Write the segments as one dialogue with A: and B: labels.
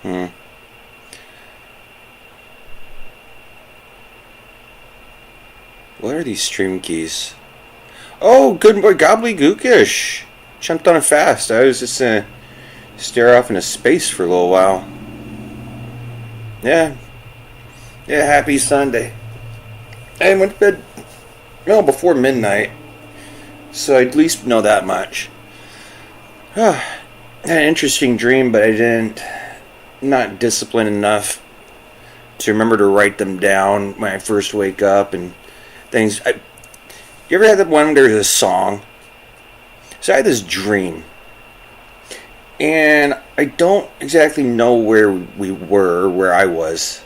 A: Hmm. What are these stream keys? Oh, good boy, gobbledygookish. Jumped on it fast. I was just gonna stare off into space for a little while. Yeah. Yeah, happy Sunday. I went to bed, well, before midnight, so I at least know that much. Had an interesting dream, but I didn't, not disciplined enough to remember to write them down when I first wake up and things. You ever had that one? There's a song. So I had this dream, and I don't exactly know where we were, where I was.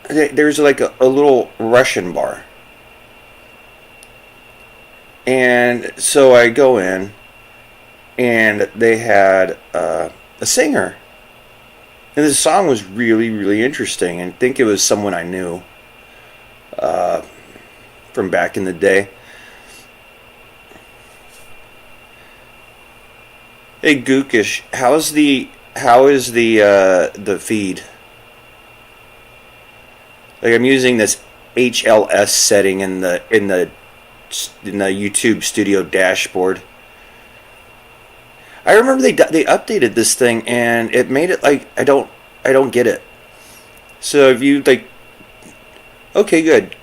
A: There's like a little Russian bar, and so I go in, and they had a singer, and the song was really, really interesting, and I think it was someone I knew from back in the day. Hey Gookish, how is the feed? Like I'm using this HLS setting in the YouTube Studio dashboard. I remember they updated this thing and it made it like I don't get it. So if you like, okay, good.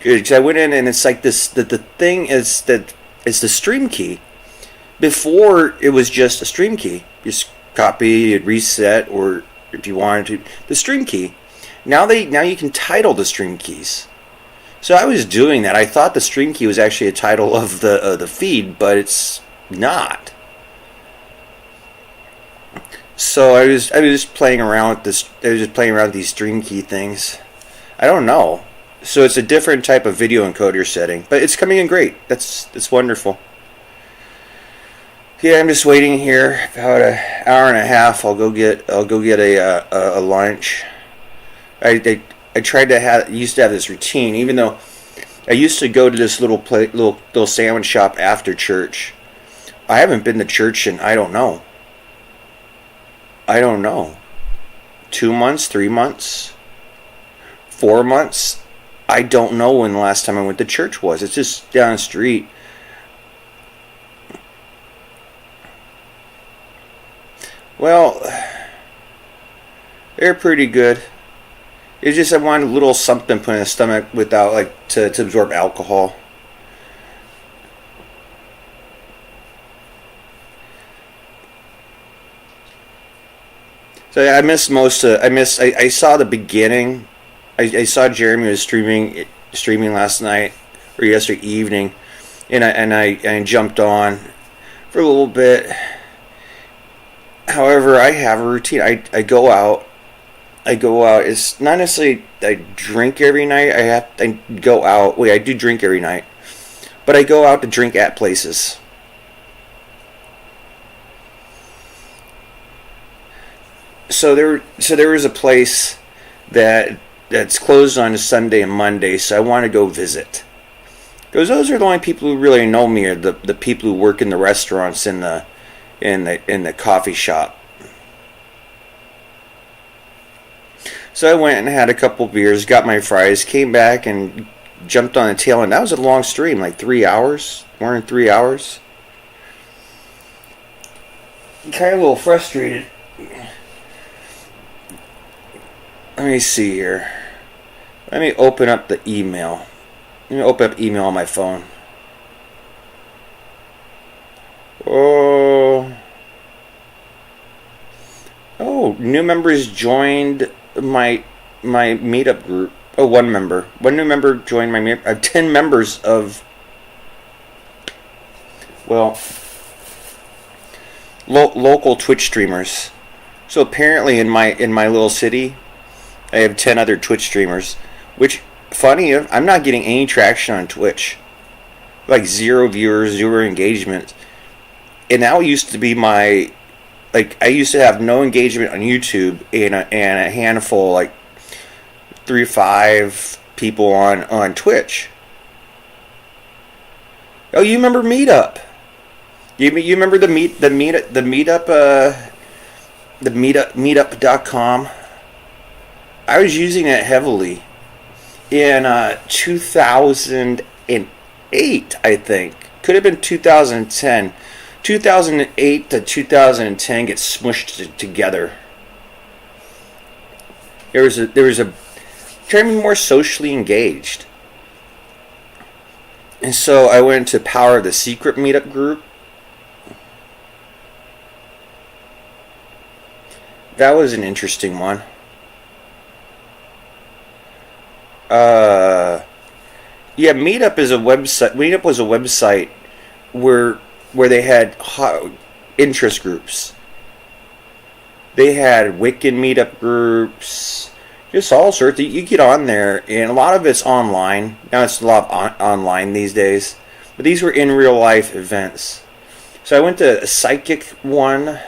A: Because I went in and it's like this. The thing is that it's the stream key. Before it was just a stream key. Just copy, reset, or if you wanted to, the stream key. Now you can title the stream keys. So I was doing that. I thought the stream key was actually a title of the feed, but it's not. So I was just playing around with this. I was just playing around with these stream key things. I don't know. So it's a different type of video encoder setting, but it's coming in great. That's wonderful. Yeah, I'm just waiting here about an hour and a half. I'll go get a lunch. I tried to used to have this routine, even though I used to go to this little sandwich shop after church. I haven't been to church in I don't know. 2 months, 3 months, 4 months. I don't know when the last time I went to church was. It's just down the street. Well, they're pretty good. It's just I wanted a little something put in the stomach without like to absorb alcohol. So I missed most of. I saw the beginning. I saw Jeremy was streaming last night or yesterday evening, and I jumped on for a little bit. However, I have a routine. I go out. It's not necessarily I drink every night. I go out. Wait, I do drink every night, but I go out to drink at places. So there was a place that's closed on a Sunday and Monday. So I want to go visit. Because those are the only people who really know me, are the people who work in the restaurants and in the coffee shop. So I went and had a couple beers, got my fries, came back and jumped on the tail end. That was a long stream, like 3 hours, more than 3 hours. Kind of a little frustrated. Let me see here. Let me open up the email. Let me open up email on my phone. Oh, new members joined my meetup group. Oh, one new member joined my meetup. I have 10 members of, well, local Twitch streamers. So apparently in my little city, I have 10 other Twitch streamers. Which, funny, I'm not getting any traction on Twitch. Like 0 viewers, 0 engagement. And that used to be my, like, I used to have no engagement on YouTube and a handful, like 3 or 5 people on Twitch. Oh, you remember Meetup? You remember the meetup meetup.com? I was using it heavily in 2008, I think. Could have been 2010. 2008 to 2010 get smushed together. There was a trying to be more socially engaged. And so I went to Power of the Secret meetup group. That was an interesting one. Yeah, Meetup is a website. Meetup was a website where they had interest groups. They had Wiccan meetup groups, just all sorts. You get on there, and a lot of it's online. Now it's a lot online these days, but these were in real life events. So I went to a psychic one,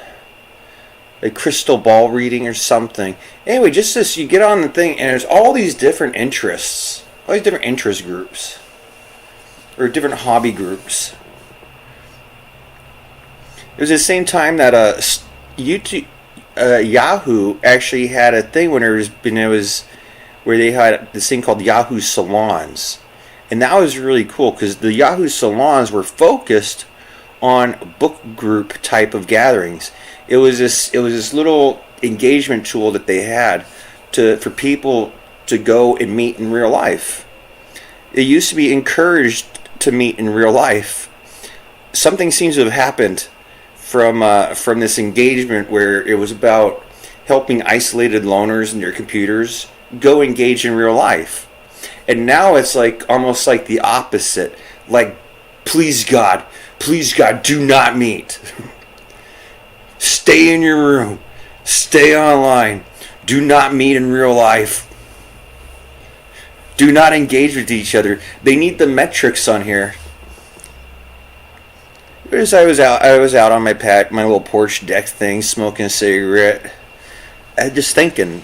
A: a crystal ball reading or something. Anyway, just this, you get on the thing, and there's all these different interests, all these different interest groups, or different hobby groups. It was the same time that YouTube, Yahoo actually had a thing when it was where they had this thing called Yahoo Salons, and that was really cool because the Yahoo Salons were focused on book group type of gatherings. It was this little engagement tool that they had for people to go and meet in real life. It used to be encouraged to meet in real life. Something seems to have happened from this engagement where it was about helping isolated loners and their computers go engage in real life. And now it's like almost like the opposite. Like, please God, do not meet. Stay in your room. Stay online. Do not meet in real life. Do not engage with each other. They need the metrics on here. As I was out on my little porch deck thing, smoking a cigarette, just thinking.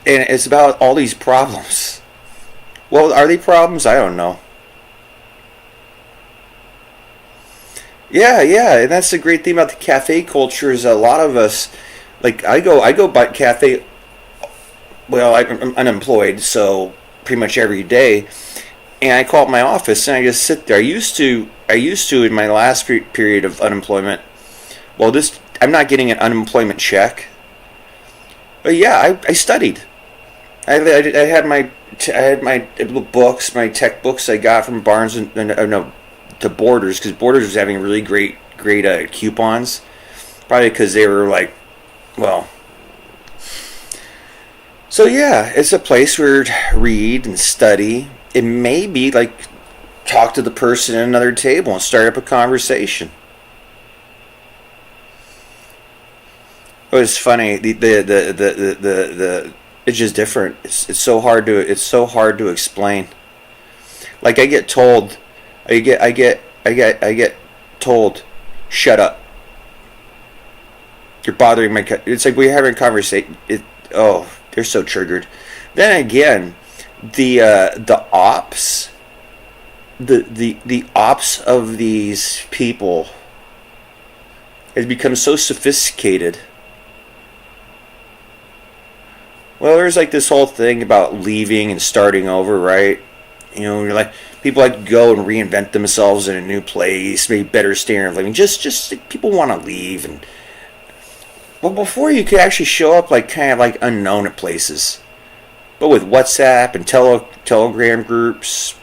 A: And it's about all these problems. Well, are they problems? I don't know. Yeah, and that's the great thing about the cafe culture is a lot of us, like I go by cafe. Well, I'm unemployed, so pretty much every day, and I call up my office and I just sit there. I used to in my last period of unemployment. Well, I'm not getting an unemployment check, but yeah, I studied. I had my books, my tech books I got from Barnes and to Borders, because Borders was having really great coupons, probably because they were like, well. So yeah, it's a place where read and study, and maybe like talk to the person at another table and start up a conversation. It was funny. The it's just different. It's so hard to explain. Like I get told, I get told, shut up. You're bothering my. It's like we're having a conversation. They're so triggered. Then again, the ops of these people has become so sophisticated. Well, there's like this whole thing about leaving and starting over, right? You know, you're like people like to go and reinvent themselves in a new place, maybe better standard of living. Just people want to leave, and well, before you could actually show up like kind of like unknown at places, but with WhatsApp and Telegram groups.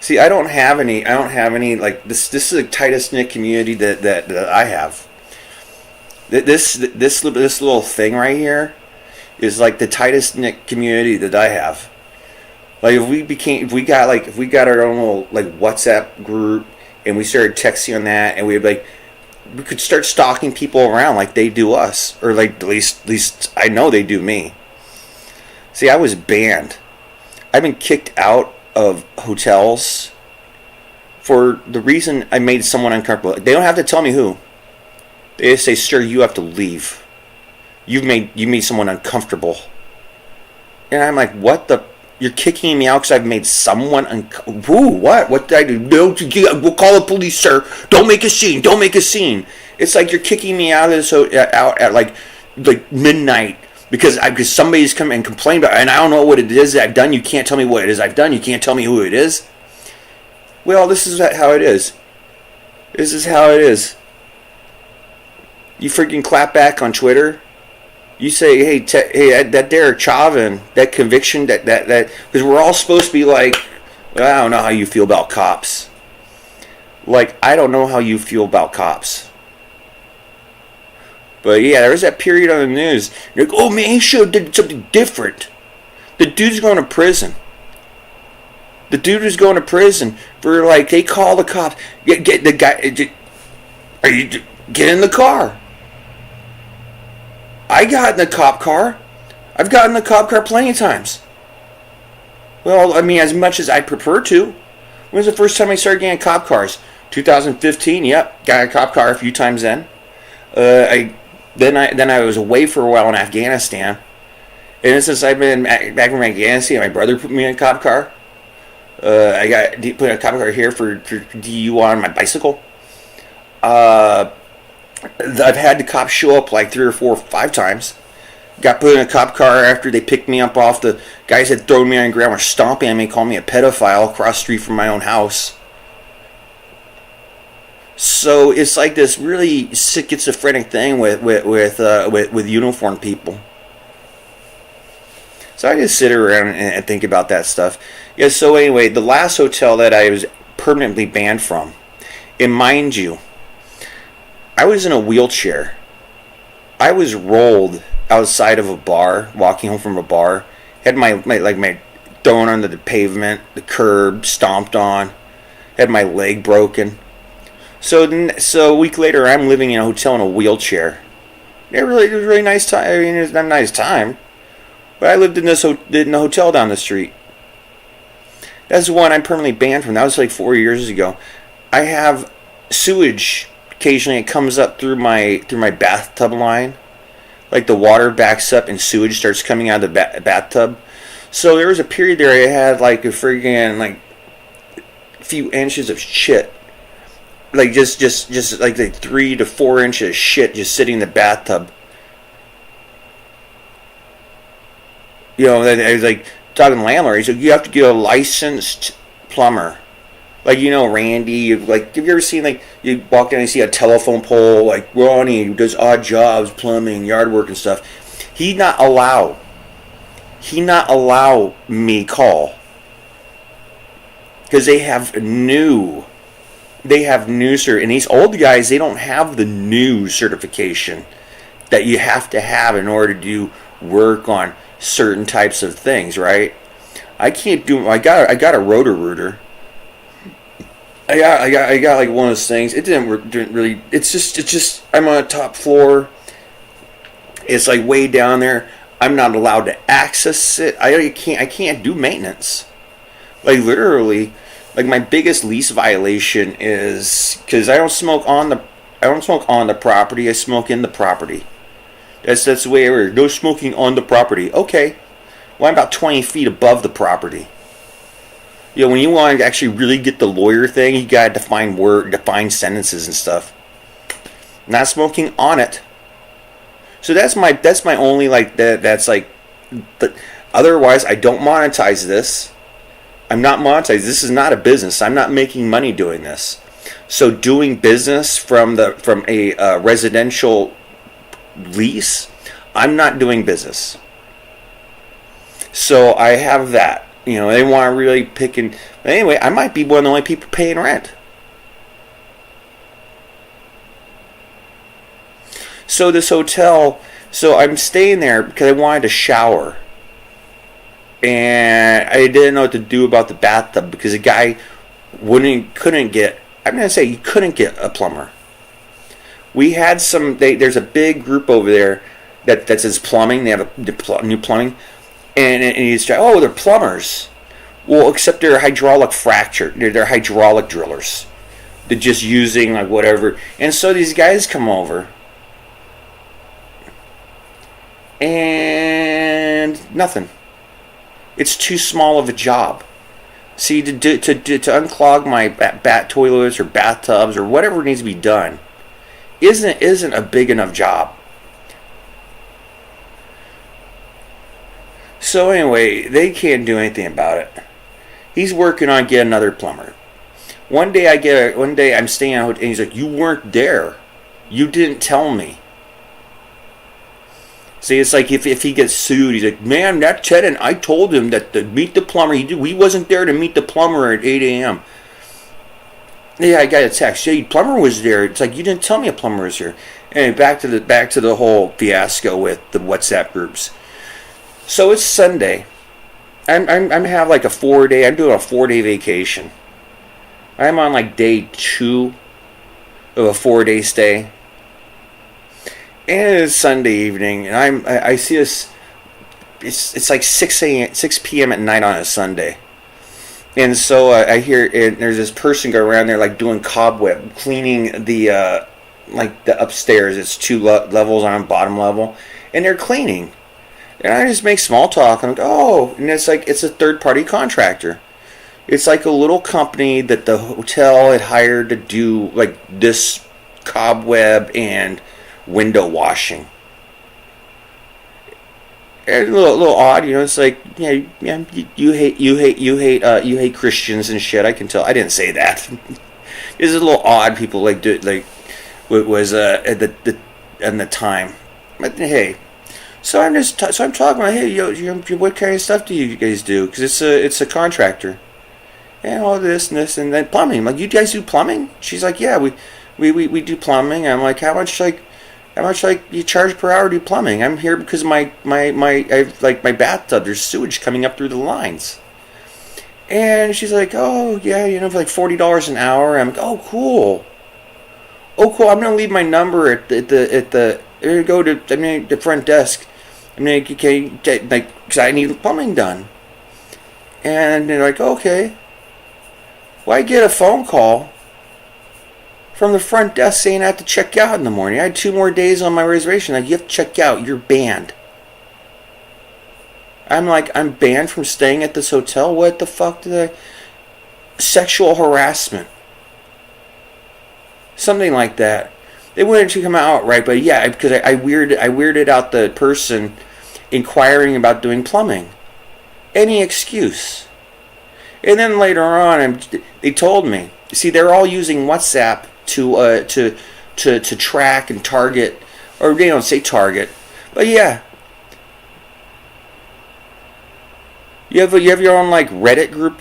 A: See, I don't have any like this. This is the tightest knit community that I have. This little thing right here is like the tightest knit community that I have. Like if we got our own little like WhatsApp group and we started texting on that, and we could start stalking people around like they do us, or like at least I know they do me. See, I was banned. I've been kicked out of hotels for the reason I made someone uncomfortable. They don't have to tell me who. They just say, "Sir, you have to leave. You made someone uncomfortable." And I'm like, "What the?" You're kicking me out because I've made someone what? What did I do? No, we'll call the police, sir. Don't make a scene. Don't make a scene. It's like you're kicking me out of this out at like midnight because somebody's come and complained about it, and I don't know what it is that I've done. You can't tell me what it is I've done. You can't tell me who it is. Well, this is how it is. This is how it is. You freaking clap back on Twitter. You say, hey, that Derek Chauvin, that conviction, that because we're all supposed to be like, well, I don't know how you feel about cops. Like, I don't know how you feel about cops. But yeah, there was that period on the news. You're like, oh man, he should have did something different. The dude's going to prison. The dude is going to prison for like they call the cops. Get the guy. Get in the car. I got in the cop car. I've gotten in the cop car plenty of times. Well, I mean, as much as I prefer to. When was the first time I started getting cop cars? 2015. Yep, got a cop car a few times then. Then I was away for a while in Afghanistan, and since I've been back from Afghanistan, my brother put me in a cop car. I got put in a cop car here for DUI on my bicycle. I've had the cops show up like 3 or 4 or 5 times. Got put in a cop car after they picked me up off the guys that thrown me on the ground, were stomping at me, calling me a pedophile across the street from my own house. So it's like this really schizophrenic thing with uniformed people. So I just sit around and think about that stuff. Yeah. So anyway, the last hotel that I was permanently banned from, and mind you, I was in a wheelchair. I was rolled outside of a bar, walking home from a bar. Had my thrown onto the pavement, the curb, stomped on. Had my leg broken. So a week later, I'm living in a hotel in a wheelchair. It was a really nice time. I mean, it was not a nice time, but I lived in the hotel down the street. That's the one I'm permanently banned from. That was like 4 years ago. I have sewage. Occasionally, it comes up through my bathtub line, like the water backs up and sewage starts coming out of the bathtub. So there was a period there I had like a friggin' like a few inches of shit. Like just like 3 to 4 inches of shit just sitting in the bathtub. You know, I was like talking to the landlord. He said you have to get a licensed plumber, like Randy. Like, have you ever seen like you walk down and you see a telephone pole like Ronnie who does odd jobs, plumbing, yard work and stuff? He not allow me call because they have new. And these old guys, they don't have the new certification that you have to have in order to do work on certain types of things, right? I can't do. I got a Roto-Rooter. I got like one of those things. It didn't really. It's just. I'm on a top floor. It's like way down there. I'm not allowed to access it. I can't do maintenance. Like literally. Like my biggest lease violation is because I don't smoke on the property. I smoke in the property. That's the way it works. No smoking on the property. Okay. Well, I'm about 20 feet above the property. You know, when you want to actually really get the lawyer thing, you gotta define sentences and stuff. Not smoking on it. So that's my only like that. That's like. But otherwise, I don't monetize this. I'm not monetized. This is not a business. I'm not making money doing this. So doing business from a residential lease, I'm not doing business. So I have that. You know, they want to really pick and anyway, I might be one of the only people paying rent. So this hotel, so I'm staying there because I wanted to shower. And I didn't know what to do about the bathtub because the guy couldn't get a plumber. We had there's a big group over there that says plumbing. They have new plumbing. And he's like, oh, they're plumbers. Well, except they're hydraulic fracture. They're hydraulic drillers. They're just using like whatever. And so these guys come over. And nothing. It's too small of a job. See, to unclog my bat toilets or bathtubs or whatever needs to be done isn't a big enough job. So anyway, they can't do anything about it. He's working on getting another plumber. One day I'm staying out and he's like, "You weren't there. You didn't tell me." See, it's like if he gets sued, he's like, "Man, that tenant, I told him that to meet the plumber. He wasn't there to meet the plumber at 8 a.m. Yeah, I got a text. Yeah, plumber was there. It's like, you didn't tell me a plumber was here. And back to the whole fiasco with the WhatsApp groups. So it's Sunday. I'm have like a 4-day. I'm doing a 4-day vacation. I'm on like day 2 of a 4-day stay. And it's Sunday evening, and I see this. It's like 6 p.m. at night on a Sunday, and so I hear it. There's this person go around there like doing cobweb cleaning the like the upstairs. It's 2 levels on bottom level, and they're cleaning. And I just make small talk. I'm like, oh, and it's like it's a third-party contractor. It's like a little company that the hotel had hired to do like this cobweb and window washing. And a little odd, you know. It's like, yeah, you hate Christians and shit. I can tell. I didn't say that. It's a little odd. People like do like it was at the time. But hey, so I'm talking about, hey, what kind of stuff do you guys do? Because it's a contractor, and all this and this and then plumbing. I'm like, you guys do plumbing? She's like, yeah, we do plumbing. I'm like, how much you charge per hour to do plumbing? I'm here because my bathtub, there's sewage coming up through the lines. And she's like, oh yeah, for like $40 an hour. I'm like, oh cool. I'm gonna leave my number at the go to the front desk. Because I need plumbing done. And they're like, okay. Well, I get a phone call from the front desk saying I have to check out in the morning. I had 2 more days on my reservation. Like, you have to check out. You're banned. I'm like, I'm banned from staying at this hotel? What the fuck did I... Sexual harassment. Something like that. They wanted to come out right, but yeah, because I weirded out the person inquiring about doing plumbing. Any excuse. And then later on, they told me. See, they're all using WhatsApp to track and target, or they don't say target, but yeah. You have your own like Reddit group.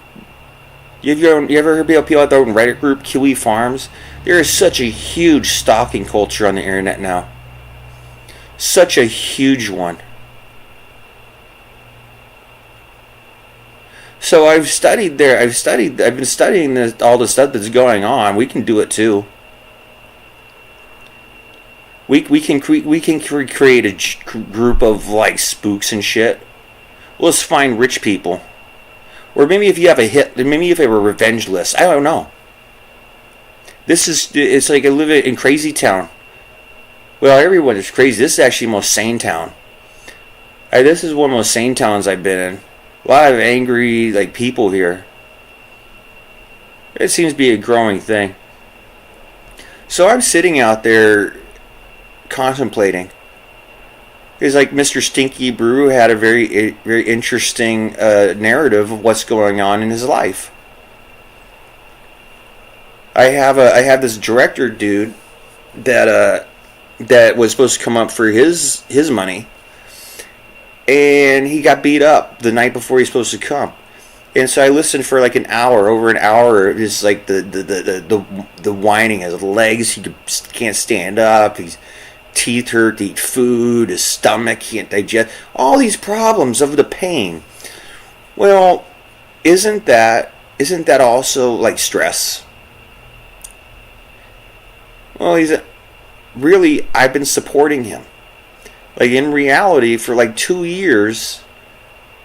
A: You ever heard people at their own Reddit group, Kiwi Farms? There is such a huge stalking culture on the internet now. Such a huge one. So I've been studying all the stuff that's going on. We can do it too. We can create a group of like spooks and shit. Let's find rich people. Or maybe if you have a revenge list. I don't know. It's like I live in Crazy Town. Well, everyone is crazy. This is actually the most sane town. This is one of the most sane towns I've been in. A lot of angry like people here. It seems to be a growing thing. So I'm sitting out there contemplating. It's like Mr. Stinky Brew had a very interesting narrative of what's going on in his life. I have this director dude that was supposed to come up for his money, and he got beat up the night before he was supposed to come. And so I listened for like over an hour. It's like the whining. His legs, he can't stand up. His teeth hurt to eat food. His stomach can't digest. All these problems of the pain. Well, isn't that also like stress? Well, I've been supporting him. Like in reality, for like 2 years,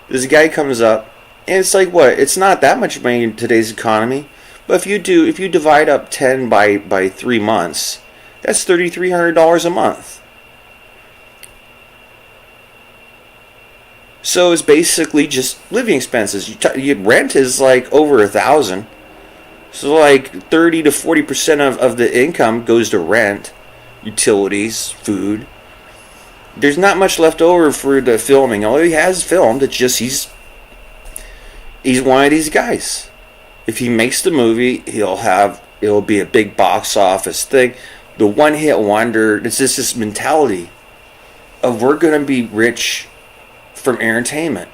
A: this guy comes up, and it's like what? It's not that much money in today's economy, but if you divide up 10 by 3 months, that's $3,300 a month. So it's basically just living expenses. Rent is like over 1,000. So like 30 to 40% of the income goes to rent, utilities, food. There's not much left over for the filming. All he has filmed, it's just he's one of these guys. If he makes the movie, it'll be a big box office thing. The one hit wonder. It's just this mentality of we're gonna be rich from entertainment.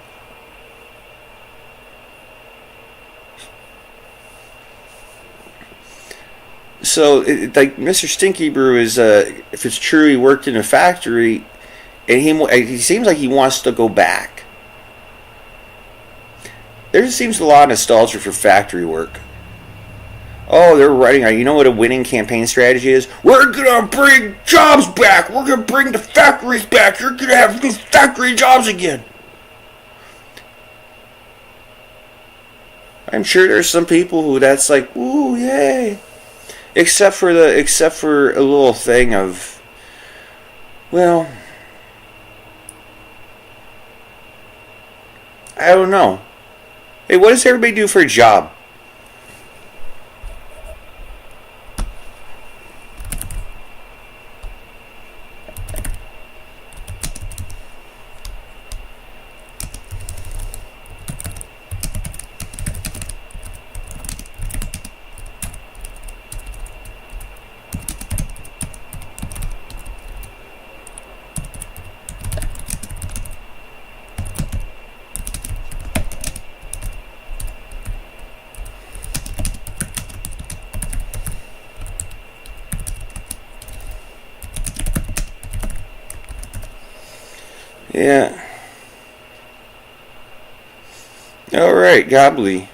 A: So, like Mr. Stinky Brew is, if it's true, he worked in a factory, and he seems like he wants to go back. There seems a lot of nostalgia for factory work. Oh, they're writing. You know what a winning campaign strategy is? We're gonna bring jobs back. We're gonna bring the factories back. You're gonna have new factory jobs again. I'm sure there's some people who that's like, ooh, yay. Except for a little thing of, well, I don't know. Hey, what does everybody do for a job? Yeah. All right, Gobbly.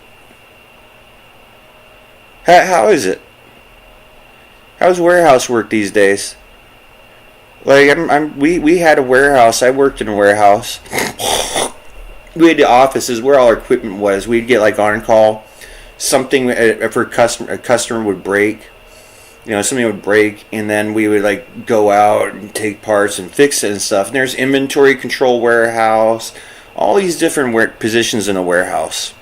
A: How is it? How's warehouse work these days? Like we had a warehouse. I worked in a warehouse. We had the offices where all our equipment was. We'd get like on call. Something if a customer would break. Something would break, and then we would like go out and take parts and fix it and stuff. And there's inventory control warehouse, all these different positions in a warehouse.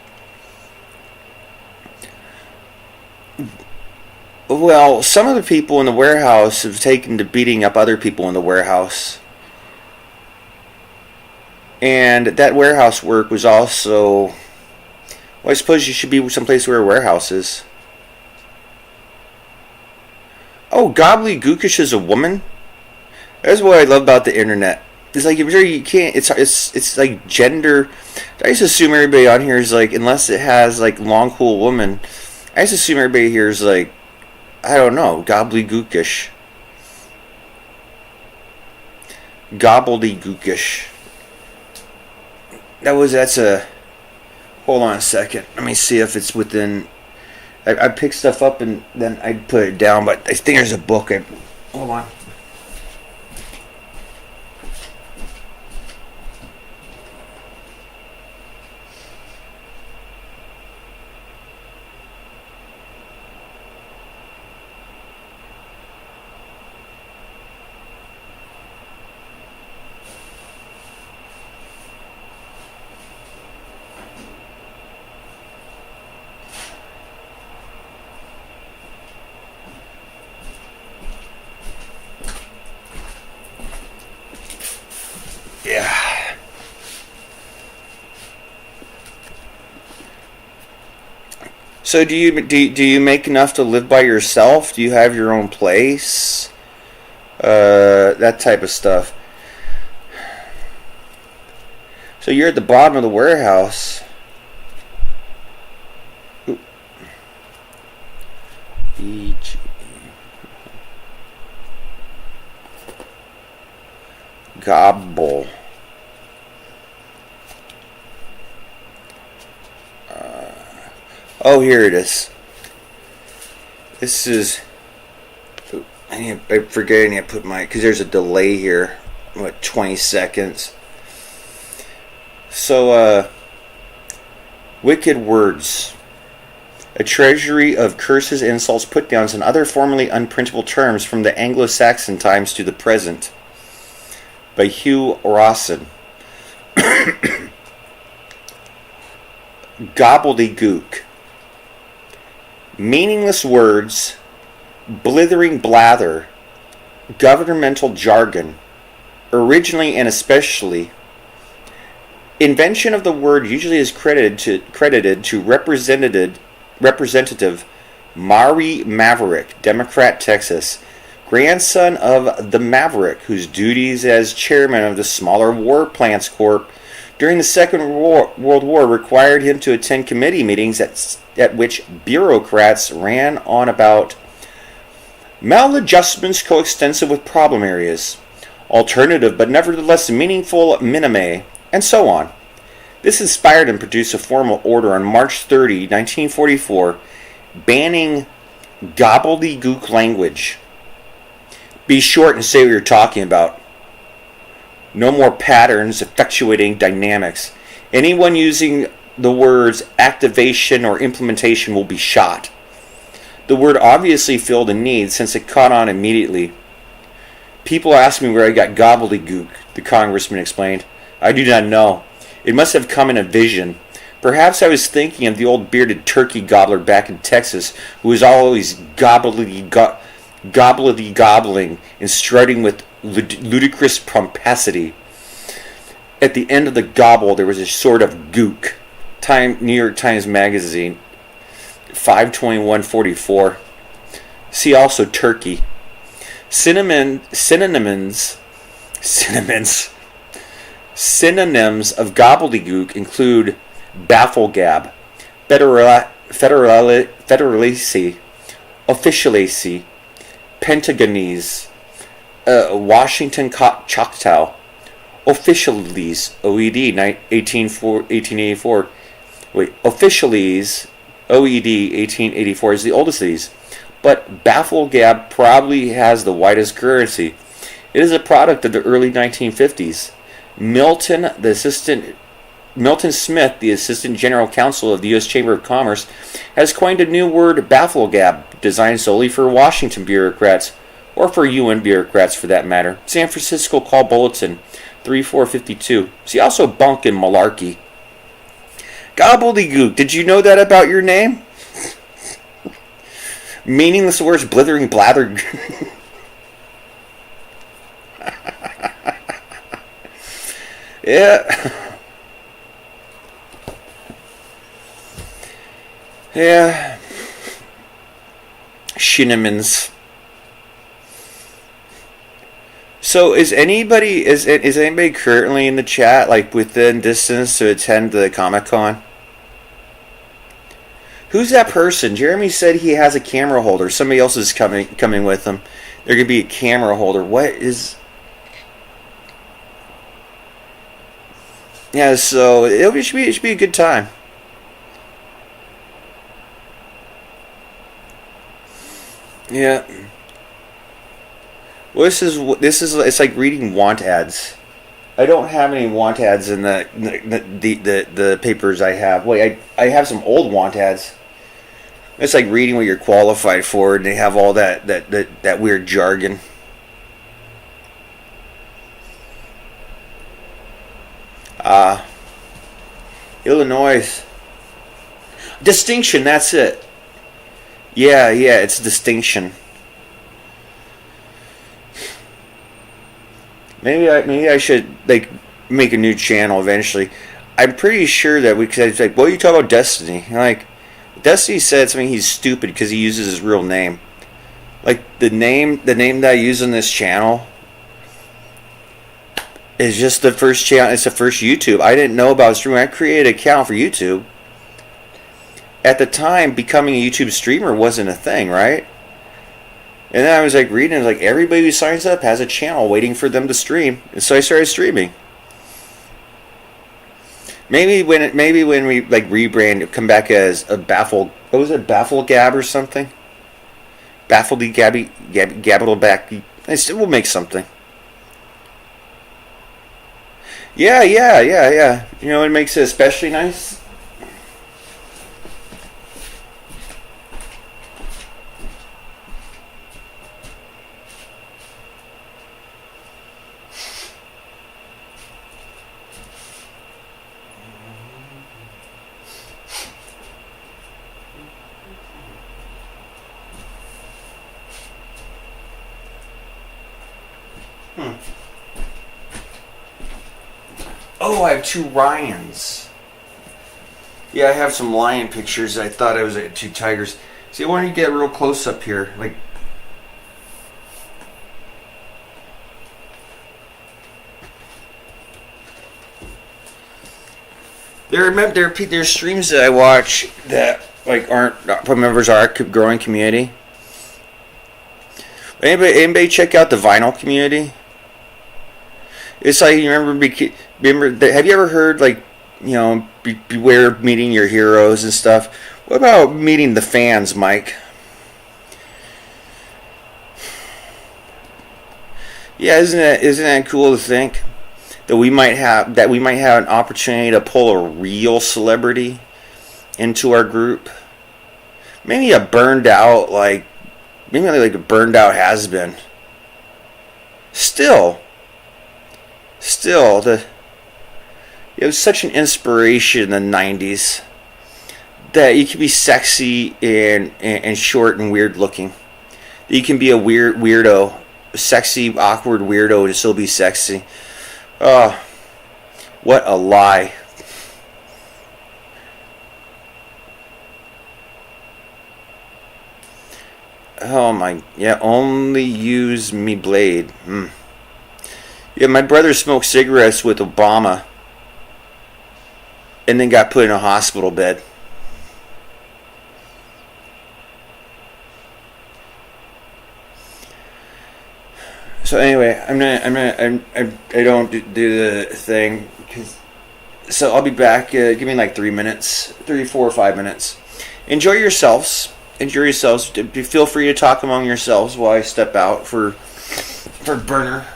A: Well, some of the people in the warehouse have taken to beating up other people in the warehouse. And that warehouse work was also, well, I suppose you should be someplace where a warehouse is. Oh, Gobbledygookish is a woman? That's what I love about the internet. It's like, you can't, it's like gender. I just assume everybody on here is like, unless it has like long cool woman, I just assume everybody here is like, I don't know, Gobbledygookish. Gobbledygookish. Hold on a second. Let me see if it's within. I pick stuff up and then I put it down, but I think there's a book. Hold on. Yeah. So do you make enough to live by yourself? Do you have your own place? That type of stuff. So you're at the bottom of the warehouse. Ooh. Gobble. Oh, here it is. This is. I forget. I need to put because there's a delay here. 20 seconds. So, wicked words. A treasury of curses, insults, put-downs, and other formerly unprintable terms from the Anglo-Saxon times to the present. By Hugh Rawson. Gobbledygook. Meaningless words, blithering blather, governmental jargon, originally and especially. Invention of the word usually is credited to Representative Maury Maverick, Democrat, Texas, grandson of the Maverick, whose duties as chairman of the smaller War Plants Corp during the Second World War required him to attend committee meetings at which bureaucrats ran on about maladjustments coextensive with problem areas, alternative but nevertheless meaningful minime, and so on. This inspired and produced a formal order on March 30, 1944, banning gobbledygook language. Be short and say what you're talking about. No more patterns effectuating dynamics. Anyone using the words activation or implementation will be shot. The word obviously filled a need since it caught on immediately. People ask me where I got gobbledygook, the congressman explained. I do not know. It must have come in a vision. Perhaps I was thinking of the old bearded turkey gobbler back in Texas who was always gobbling and strutting with ludicrous pomposity. At the end of the gobble there was a sort of gook. New York Times Magazine, 5/21/44. See also turkey. Synonyms of gobbledygook include bafflegab, federalacy, officialacy, Pentagonese, Washington Choctaw, officialese, OED 1884. Officialese, OED 1884 is the oldest of these, but bafflegab probably has the widest currency. It is a product of the early 1950s. Milton Smith, the Assistant General Counsel of the U.S. Chamber of Commerce, has coined a new word, bafflegab, designed solely for Washington bureaucrats, or for UN bureaucrats for that matter. San Francisco Call Bulletin, 3452. See also bunk and malarkey. Gobbledygook, did you know that about your name? Meaningless words, blithering blather. Yeah. Yeah. Shinamans. So is anybody currently in the chat, like within distance, to attend the Comic-Con? Who's that person? Jeremy said he has a camera holder. Somebody else is coming with him. There could be a camera holder. What is? Yeah, so it should be a good time. Yeah. Well, this is it's like reading want ads. I don't have any want ads in the papers I have. Wait, I have some old want ads. It's like reading what you're qualified for, and they have all that weird jargon. Illinois. Distinction, that's it. Yeah, it's distinction. Maybe I should like make a new channel eventually. I'm pretty sure that because it's like, well, you talk about Destiny. Like, Destiny said something he's stupid because he uses his real name. Like the name that I use on this channel is just the first channel. It's the first YouTube. I didn't know about streaming. I created an account for YouTube. At the time, becoming a YouTube streamer wasn't a thing, right? And then I was like reading, like everybody who signs up has a channel waiting for them to stream, and so I started streaming. Maybe when we like rebrand, come back as a Bafflegab or something. Gabbledygook back. We'll make something. Yeah. You know what makes it especially nice? Hmm. Oh, I have two Ryans. Yeah, I have some lion pictures. I thought I was at two tigers. See, I want to get real close up here. Like, there's streams that I watch that like aren't members of our growing community. Anybody check out the vinyl community? It's like you remember. Have you ever heard like beware of meeting your heroes and stuff? What about meeting the fans, Mike? Yeah, isn't that cool to think that we might have an opportunity to pull a real celebrity into our group? Maybe a burned out maybe like a burned out has been. Still, it was such an inspiration in the '90s that you can be sexy and short and weird looking. You can be a weirdo, sexy, awkward weirdo to still be sexy. Oh, what a lie. Oh my, yeah, only use me blade. Yeah, my brother smoked cigarettes with Obama and then got put in a hospital bed. So anyway, I don't do the thing because. So I'll be back. Give me like 3 minutes, 3, 4, or 5 minutes. Enjoy yourselves. Enjoy yourselves. Feel free to talk among yourselves while I step out for burner.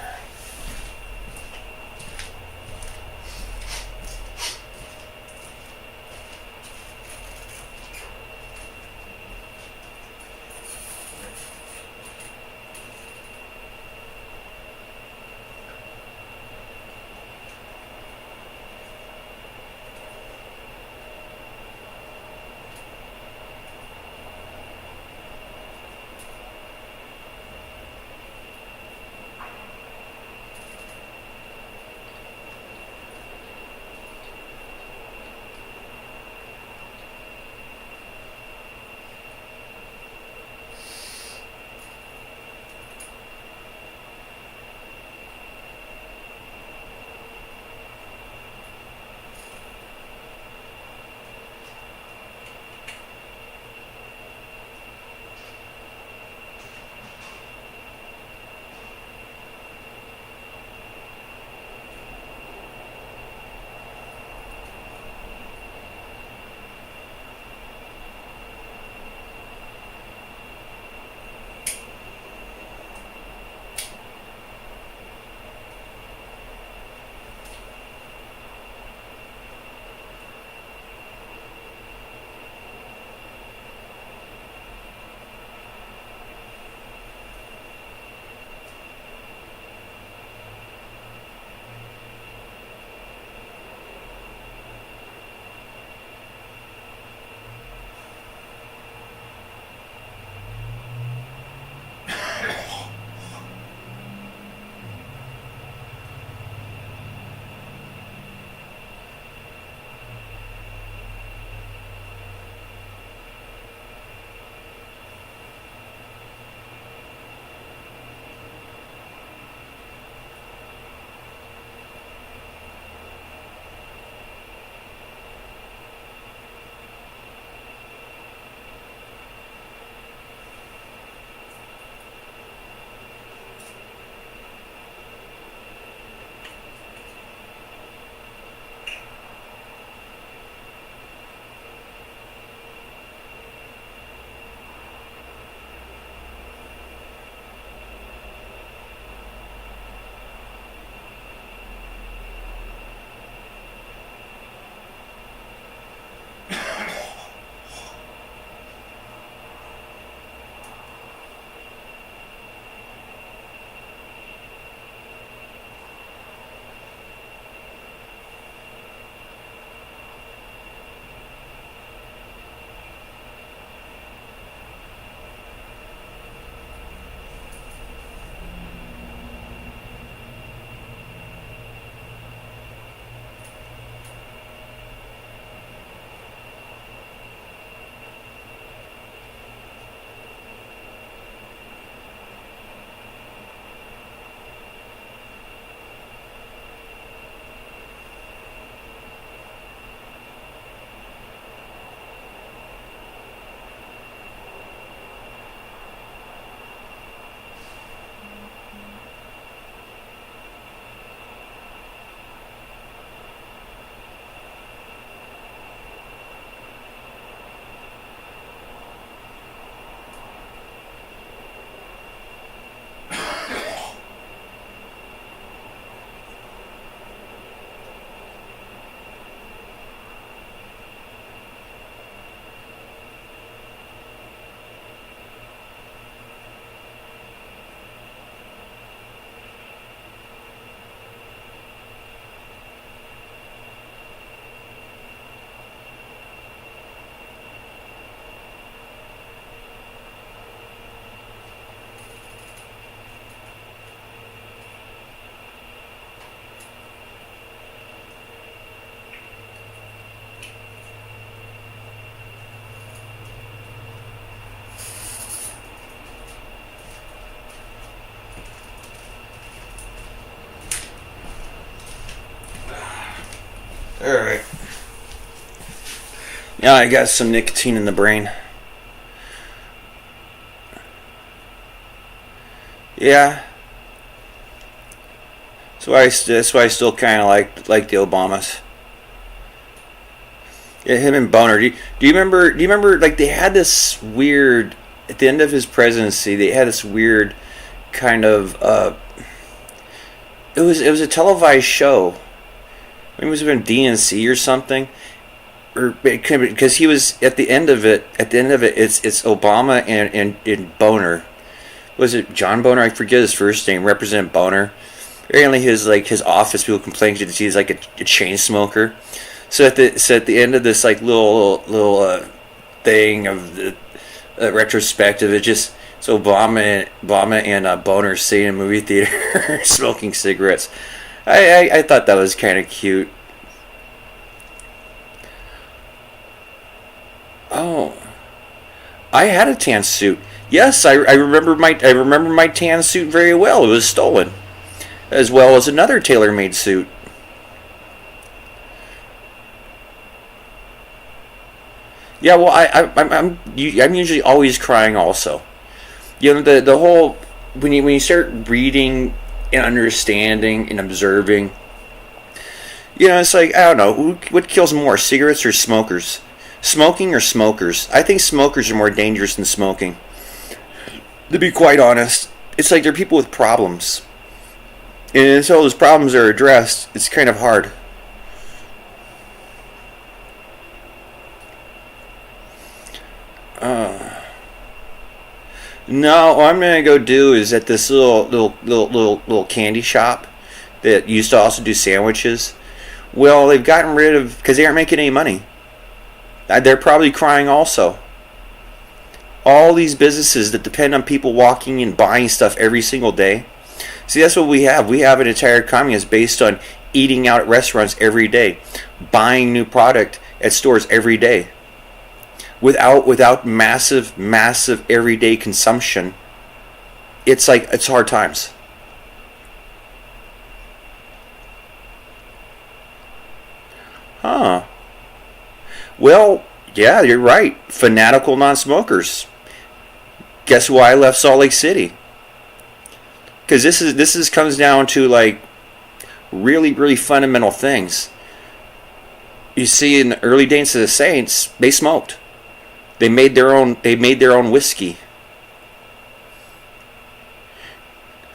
A: Yeah, I got some nicotine in the brain. Yeah, that's why I still kind of like the Obamas. Yeah, him and Boner. Do you remember? Do you remember? Like they had this weird at the end of his presidency. They had this weird kind of. It was a televised show. Maybe it was even DNC or something. Or because he was at the end of it. At the end of it, it's Obama and Boner. Was it John Boner? I forget his first name. Representative Boner. Apparently, his office people complained that he's like a chain smoker. So at the end of this like little thing of the retrospective, it's Obama and Boner sitting in a movie theater smoking cigarettes. I thought that was kind of cute. Oh, I had a tan suit. Yes, I remember my tan suit very well. It was stolen, as well as another tailor-made suit. Yeah, well, I'm usually always crying. Also, the whole when you start reading and understanding and observing, it's like I don't know what kills more, cigarettes or smokers, smoking or smokers. I think smokers are more dangerous than smoking. To be quite honest, it's like they're people with problems, and until those problems are addressed, it's kind of hard. No, what I'm gonna go do is at this little candy shop that used to also do sandwiches. Well, they've gotten rid of because they aren't making any money. They're probably crying also. All these businesses that depend on people walking and buying stuff every single day. See, that's what we have. We have an entire economy that's based on eating out at restaurants every day, buying new product at stores every day. Without massive everyday consumption, it's hard times. Huh. Well, yeah, you're right. Fanatical non-smokers. Guess why I left Salt Lake City? Because this is comes down to like really fundamental things. You see, in the early days of the Saints, they smoked. They made their own whiskey.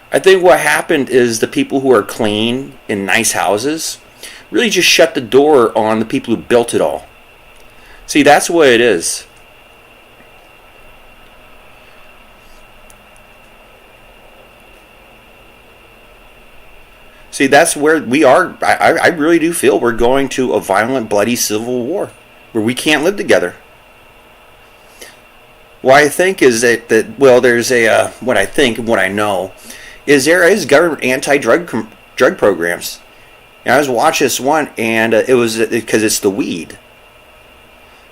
A: I think what happened is the people who are clean in nice houses really just shut the door on the people who built it all. See, that's what it is. See, that's where we are. I really do feel we're going to a violent, bloody civil war where we can't live together. What I think is that well, there's what I think and what I know is there is government drug programs. And I was watching this one, and it was because it's the weed.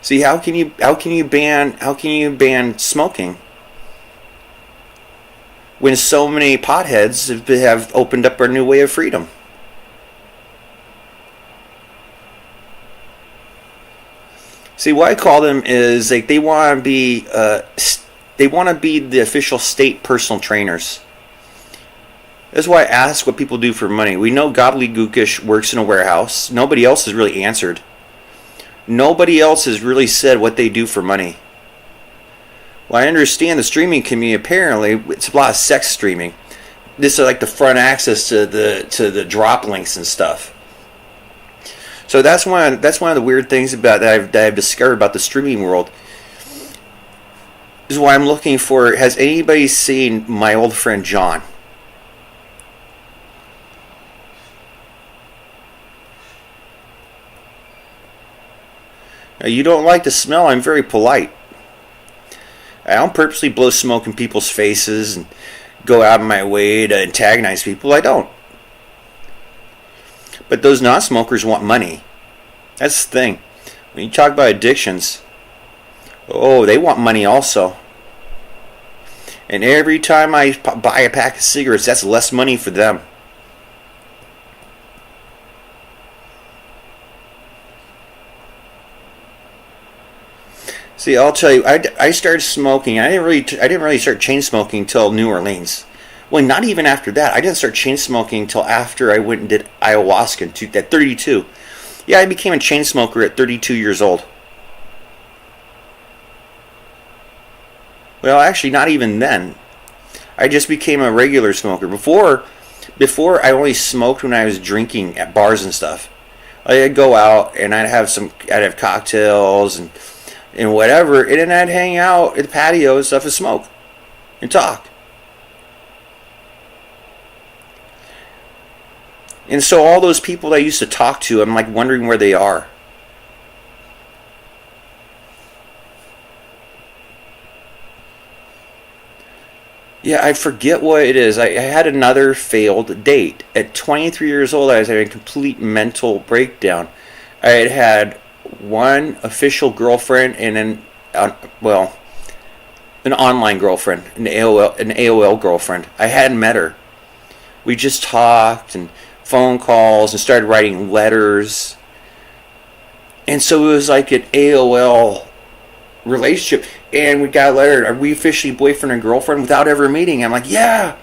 A: See, how can you ban smoking when so many potheads have opened up a new way of freedom? See, what I call them is like they want to be the official state personal trainers. That's why I ask what people do for money. We know Gobbledygookish works in a warehouse. Nobody else has really answered. Nobody else has really said what they do for money. Well, I understand the streaming community. Apparently, it's a lot of sex streaming. This is like the front access to the drop links and stuff. So that's one of the weird things about that I've discovered about the streaming world. This is why I'm looking for. Has anybody seen my old friend John? Now, you don't like the smell. I'm very polite. I don't purposely blow smoke in people's faces and go out of my way to antagonize people. I don't. But those non-smokers want money. That's the thing. When you talk about addictions, oh, they want money also. And every time I buy a pack of cigarettes, that's less money for them. See, I'll tell you, I started smoking. I didn't really start chain smoking until New Orleans. Well, not even after that. I didn't start chain smoking until after I went and did ayahuasca at 32. Yeah, I became a chain smoker at 32 years old. Well, actually, not even then. I just became a regular smoker. Before I only smoked when I was drinking at bars and stuff. I'd go out and I'd have cocktails and whatever, and then I'd hang out at the patio and stuff and smoke and talk. And so all those people that I used to talk to, I'm like wondering where they are. Yeah, I forget what it is. I had another failed date. At 23 years old, I was having a complete mental breakdown. I had one official girlfriend and then, an online girlfriend, an AOL girlfriend. I hadn't met her. We just talked and phone calls and started writing letters. And so it was like an AOL relationship. And we got a letter, are we officially boyfriend and girlfriend, without ever meeting? I'm like, yeah.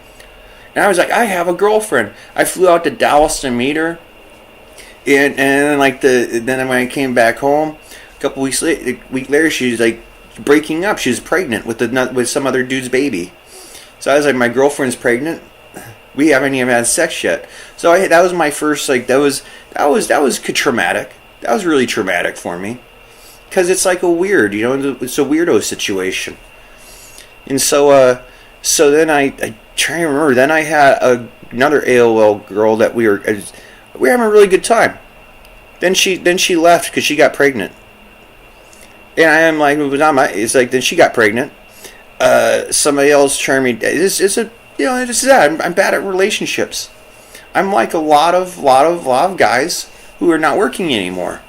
A: And I was like, I have a girlfriend. I flew out to Dallas to meet her. And then when I came back home, a week later, she was like breaking up. She was pregnant with some other dude's baby. So I was like, my girlfriend's pregnant. We haven't even had sex yet. So that was my first, that was traumatic. That was really traumatic for me. Because it's like it's a weirdo situation. And so then I try to remember. Then I had another AOL girl that we were having a really good time. Then she left because she got pregnant. And I am like, then she got pregnant. Somebody else turned me. This is that. I'm bad at relationships. I'm like a lot of guys who are not working anymore.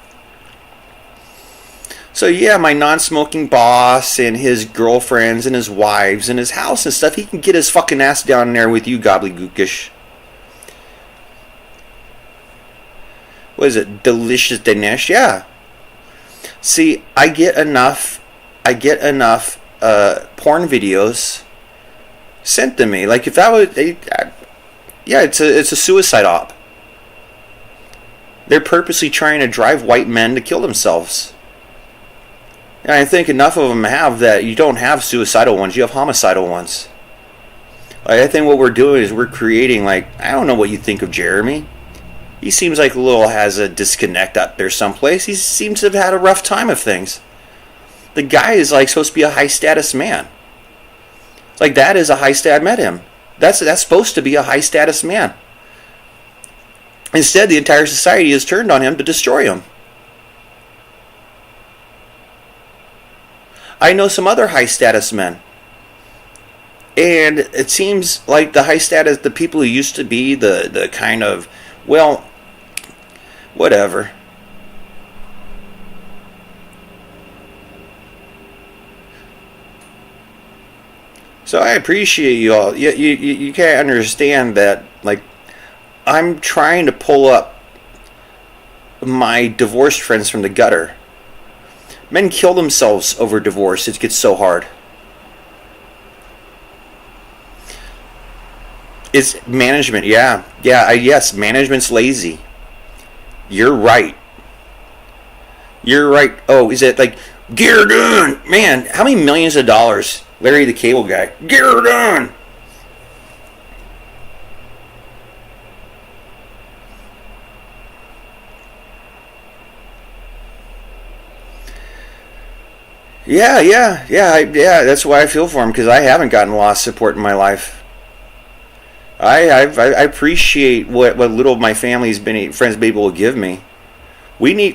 A: So yeah, my non-smoking boss and his girlfriends and his wives and his house and stuff, he can get his fucking ass down there with you, gobbledygookish. What is it? Delicious Dinesh? Yeah. See, I get enough porn videos sent to me. Like if that was, it's a suicide op. They're purposely trying to drive white men to kill themselves. And I think enough of them have that you don't have suicidal ones, you have homicidal ones. I think what we're doing is we're creating, I don't know what you think of Jeremy. He seems like has a disconnect up there someplace. He seems to have had a rough time of things. The guy is supposed to be a high status man. It's that is a high stat. I met him. That's supposed to be a high status man. Instead, the entire society has turned on him to destroy him. I know some other high status men. And it seems like the high status, the people who used to be the kind of, whatever. So I appreciate you all. You can't understand that, I'm trying to pull up my divorced friends from the gutter. Men kill themselves over divorce. It gets so hard. It's management. Yes, management's lazy. You're right. Oh, is it get her done? Man, how many millions of dollars? Larry the Cable Guy. Get her done. Yeah. That's why I feel for him, because I haven't gotten lost support in my life. I appreciate what little my friends been able to give me.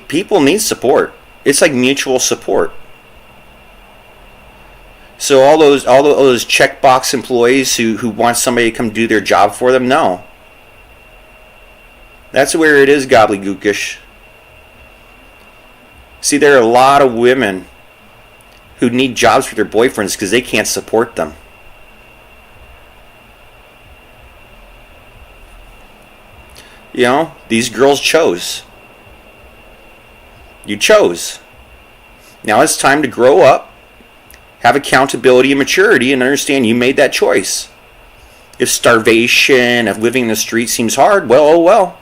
A: People need support. It's like mutual support. So all those checkbox employees who want somebody to come do their job for them, no. That's where it is gobbledygookish. See, there are a lot of women who need jobs for their boyfriends because they can't support them. These girls chose. You chose. Now it's time to grow up, have accountability and maturity, and understand you made that choice. If starvation, if living in the street seems hard, well, oh well.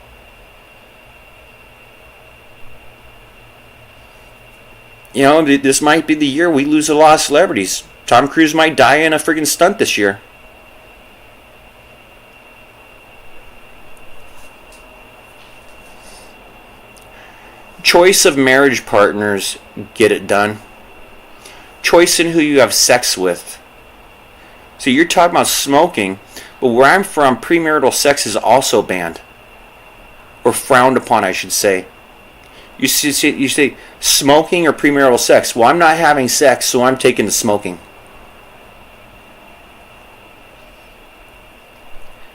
A: You know, this might be the year we lose a lot of celebrities. Tom Cruise might die in a friggin' stunt this year. Choice of marriage partners get it done. Choice in who you have sex with. So you're talking about smoking, but where I'm from, premarital sex is also banned. Or frowned upon, I should say. You say smoking or premarital sex. Well, I'm not having sex, so I'm taking to smoking.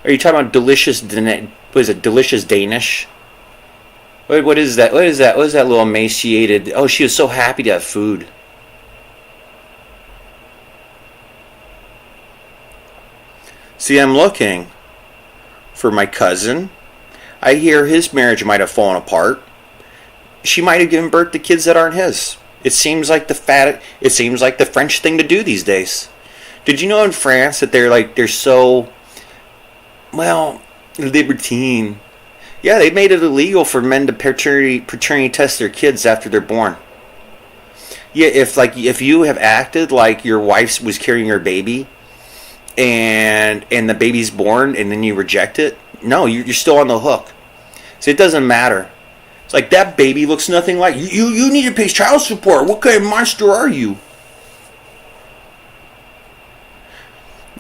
A: Are you talking about delicious Danish? What is that? What is that little emaciated? Oh, she was so happy to have food. See, I'm looking for my cousin. I hear his marriage might have fallen apart. She might have given birth to kids that aren't his. It seems like the French thing to do these days. Did you know in France that they're so, well, libertine? Yeah, they made it illegal for men to paternity test their kids after they're born. Yeah, if you have acted like your wife was carrying your baby, and the baby's born, and then you reject it, no, you're still on the hook. So it doesn't matter. It's like, that baby looks nothing like you. You need to pay child support. What kind of monster are you?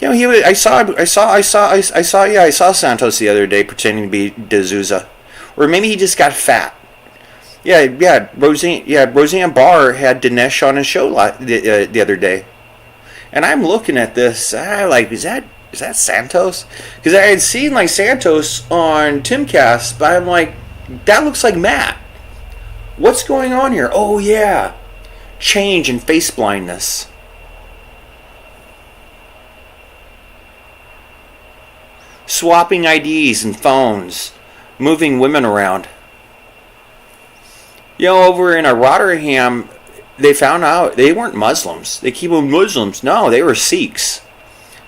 A: You know, I saw Santos the other day pretending to be D'Souza, or maybe he just got fat. Roseanne Barr had Dinesh on his show the other day, and I'm looking at this. I'm like, is that Santos? Because I had seen like Santos on Timcast, but I'm like, that looks like Matt. What's going on here? Oh yeah, change and face blindness. Swapping IDs and phones, moving women around. You know, over in Rotterdam, they found out they weren't Muslims. They keep them Muslims. No, they were Sikhs.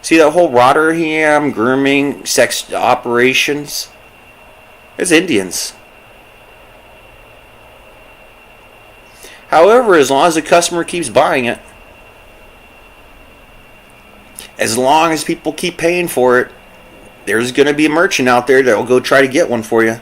A: See that whole Rotterdam grooming sex operations? It's Indians. However, as long as the customer keeps buying it, as long as people keep paying for it, there's going to be a merchant out there that will go try to get one for you.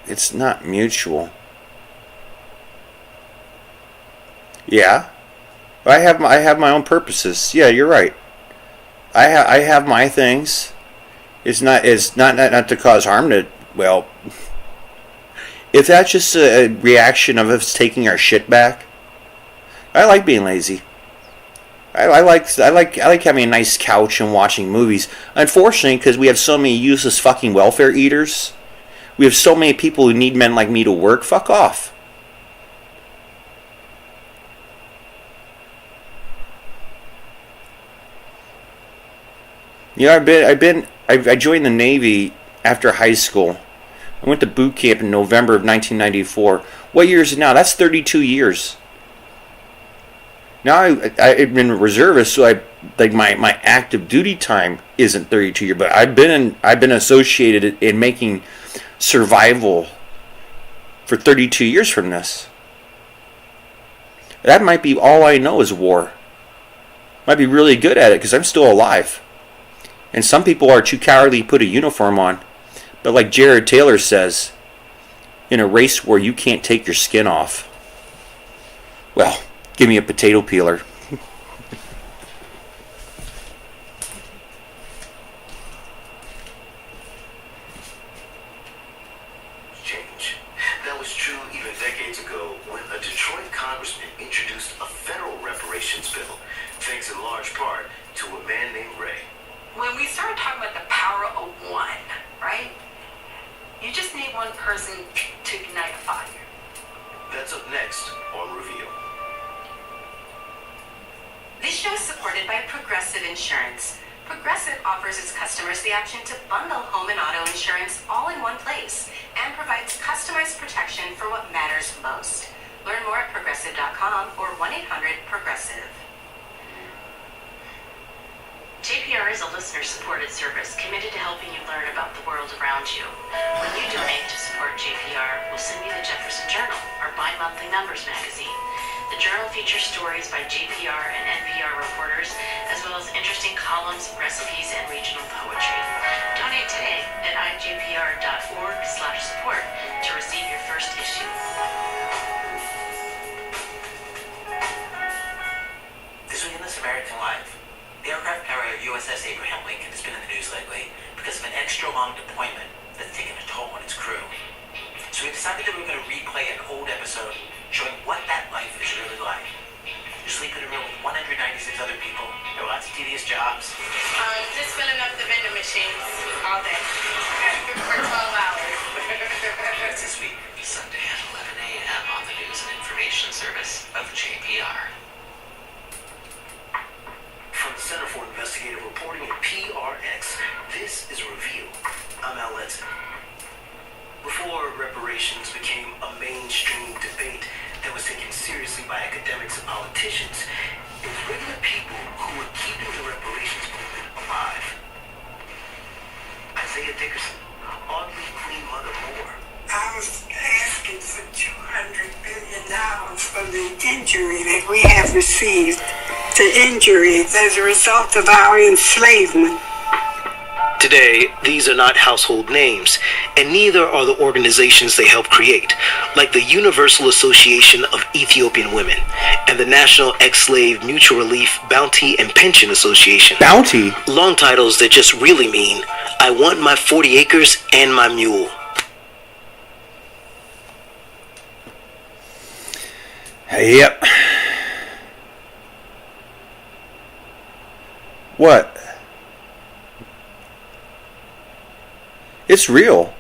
A: It's not mutual. Yeah. I have my own purposes. Yeah, you're right. I have my things. It's not to cause harm to, well, if that's just a reaction of us taking our shit back. I like being lazy. I like having a nice couch and watching movies. Unfortunately, because we have so many useless fucking welfare eaters, we have so many people who need men like me to work. Fuck off. You know, I joined the Navy after high school. I went to boot camp in November of 1994. What year is it now? That's 32 years. Now I've been a reservist, so my active duty time isn't 32 years, but I've been associated in making survival for 32 years from this. That might be all I know is war. Might be really good at it because I'm still alive. And some people are too cowardly to put a uniform on. But like Jared Taylor says, in a race war, you can't take your skin off. Well, give me a potato peeler.
B: Change. That was true even decades ago when a Detroit congressman introduced a federal reparations bill, thanks in large part to a man named Ray.
C: When we start talking about the power of one, right? You just need one person to ignite a fire.
B: That's up next on
D: supported by Progressive Insurance. Progressive offers its customers the option to bundle home and auto insurance all in one place and provides customized protection for what matters most. Learn more at progressive.com or 1-800-PROGRESSIVE. JPR is a listener-supported service committed to helping you learn about the world around you. When you donate to support JPR, we'll send you the Jefferson Journal, our bi-monthly numbers magazine. The journal features stories by JPR and NPR reporters, as well as interesting columns, recipes, and regional poetry. Donate today at ijpr.org/support to receive your first issue.
B: This week in This American Life, the aircraft carrier USS Abraham Lincoln has been in the news lately because of an extra long deployment that's taken a toll on its crew. So we decided that we were going to replay an old episode showing what that life is really like. You're sleeping in a room with 196 other people. There are lots of tedious jobs.
E: Just filling up the vending machines all day for 12 hours.
B: That's this week.
F: Sunday at 11 a.m. on the News and Information Service of JPR.
B: From the Center for Investigative Reporting at PRX, this is Reveal. I'm Al Letson. Before reparations became a mainstream debate that was taken seriously by academics and politicians, it was regular people who were keeping the reparations movement alive. Isaiah Dickerson, Audrey Queen Mother Moore.
G: I was asking for $200 billion for the injury that we have received, the injuries as a result of our enslavement.
B: Today, these are not household names, and neither are the organizations they helped create, like the Universal Association of Ethiopian Women and the National Ex-Slave Mutual Relief Bounty and Pension Association.
A: Bounty?
B: Long titles that just really mean, I want my 40 acres and my mule.
A: Yep. What? It's real.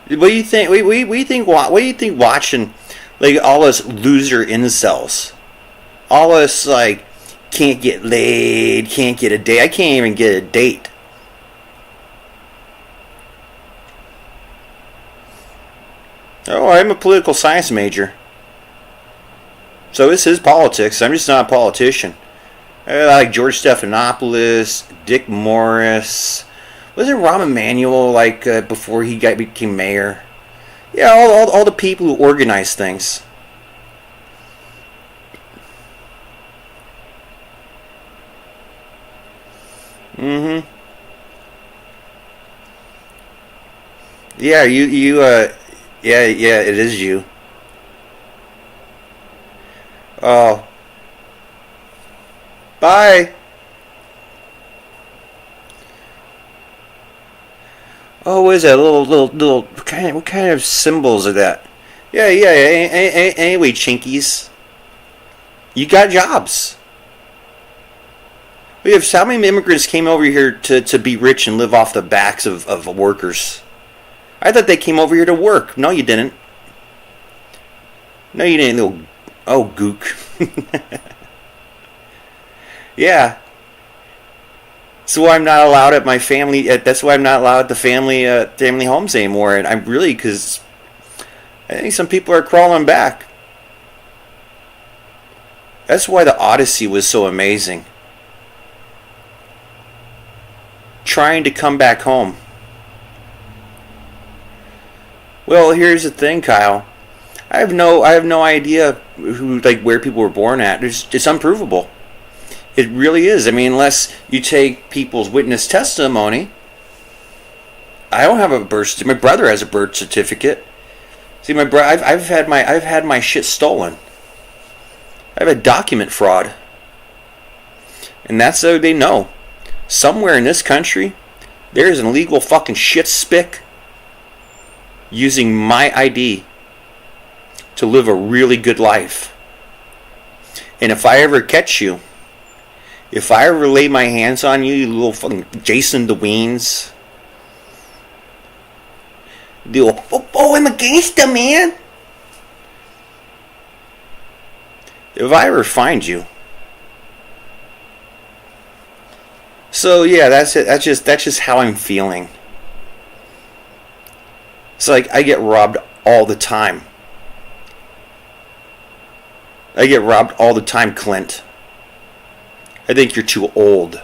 A: What do you think? What do you think? What do you think? Watching like all us loser incels, all us like can't get laid, can't get a date. I can't even get a date. Oh, I'm a political science major. So this is politics. I'm just not a politician. I like George Stephanopoulos, Dick Morris. Wasn't Rahm Emanuel like before he became mayor? Yeah, all the people who organize things. Mm-hmm. Yeah, yeah, it is you. Oh. Bye. Oh, what is that? Little what kind of symbols are that? Yeah. Anyway, chinkies. You got jobs. We have how many immigrants came over here to be rich and live off the backs of workers? I thought they came over here to work. No, you didn't. No, you didn't, little... Oh, gook. Yeah. So I'm not allowed at my family... That's why I'm not allowed at the family homes anymore. And I'm really... Because I think some people are crawling back. That's why the Odyssey was so amazing. Trying to come back home. Well, here's the thing, Kyle. I have no idea where people were born at. It's unprovable. It really is. I mean, unless you take people's witness testimony. I don't have a birth certificate. My brother has a birth certificate. See, my brother, I've had my shit stolen. I have a document fraud, and that's how they know. Somewhere in this country, there is an illegal fucking shit spick using my ID to live a really good life. And if I ever catch you, if I ever lay my hands on you, you little fucking Jason DeWeens, I'm a gangster, man. If I ever find you, So yeah, that's it. That's just how I'm feeling. It's like I get robbed all the time. I get robbed all the time, Clint. I think you're too old.